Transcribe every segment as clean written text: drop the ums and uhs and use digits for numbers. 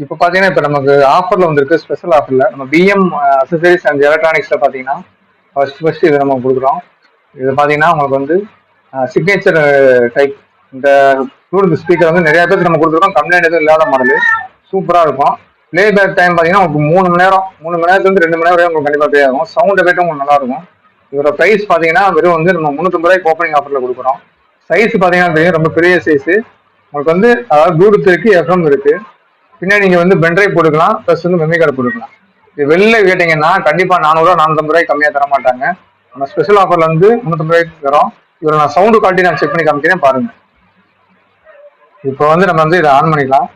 இப்போ பார்த்தீங்கன்னா இப்போ நமக்கு ஆஃபரில் வந்திருக்கு, ஸ்பெஷல் ஆஃபரில் நம்ம பிஎம் அசசரிஸ் அண்ட் எலக்ட்ரானிக்ஸில் பார்த்தீங்கன்னா ஃபர்ஸ்ட் இது நம்ம கொடுக்குறோம். இது பார்த்தீங்கன்னா உங்களுக்கு வந்து சிக்னேச்சர் டைப் இந்த ப்ளூடூத் ஸ்பீக்கர் வந்து நிறைய பேருக்கு நம்ம கொடுத்துருக்கோம். கம்ப்ளைண்ட் எதுவும் இல்லாத மாடல், சூப்பராக இருக்கும். ப்ளே பேக் டைம் பார்த்தீங்கன்னா உங்களுக்கு 3 மணி நேரத்துலேருந்து 2 மணி நேரம் வரை உங்களுக்கு கண்டிப்பாக ப்ளே ஆகும். சவுண்ட் எஃபெக்ட்டும் உங்களுக்கு நல்லா இருக்கும். இதோட ப்ரைஸ் பார்த்தீங்கன்னா வெறும் வந்து நம்ம 350 ரூபாய்க்கு ஓப்பனிங் ஆஃபரில் கொடுக்குறோம். சைஸ் பார்த்தீங்கன்னா தெரியும், ரொம்ப பெரிய சைஸு. உங்களுக்கு வந்து அதாவது ப்ளூடூத் இருக்கு, எஃப்எம் இருக்கு. பின்னாடி நீங்க வந்து பென்ட்ரைவ் போட்டுக்கலாம், ப்ளஸ் வந்து மெமரி கார்டு போட்டுக்கலாம். இது வெளில கேட்டீங்கன்னா கண்டிப்பா 400 450 ரூபாய்க்கு கம்மியா தர மாட்டாங்க. நம்ம ஸ்பெஷல் ஆஃபர்ல வந்து 350 ரூபாய்க்கு தரோம். இதுல நான் சவுண்டு குவாலிட்டி நான் செக் பண்ணி காமிக்கிறேன் பாருங்க. இப்போ வந்து நம்ம வந்து இதை ஆன் பண்ணிக்கலாம்.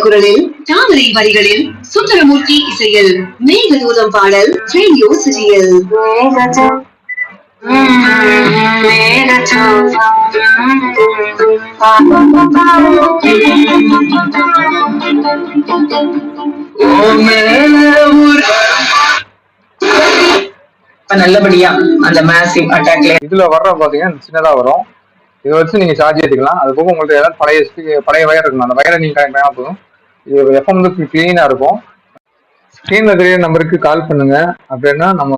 குரலில் தாமரை வரிகளில் சுந்தரமூர்த்தி இசையில் மேகதூதம் பாடல் ரேடியோ சிட்டியில். நல்லபடியா அந்த மேசிவ் அட்டாக்ல இதுல வர்ற பாத்தீங்கன்னா சின்னதா வரும். இதை வச்சு நீங்க சார்ஜ் ஏற்றிக்கலாம். அது போக உங்களுக்கு ஏதாவது பழைய வயர் இருக்கணும், அந்த வயரை நீங்க கனெக்ட் பண்ணா போதும். இது எஃப்எம் வந்து கிளீனா இருக்கும். ஸ்கிரீன்ல தெரிய நம்பருக்கு கால் பண்ணுங்க. அப்படின்னா நம்ம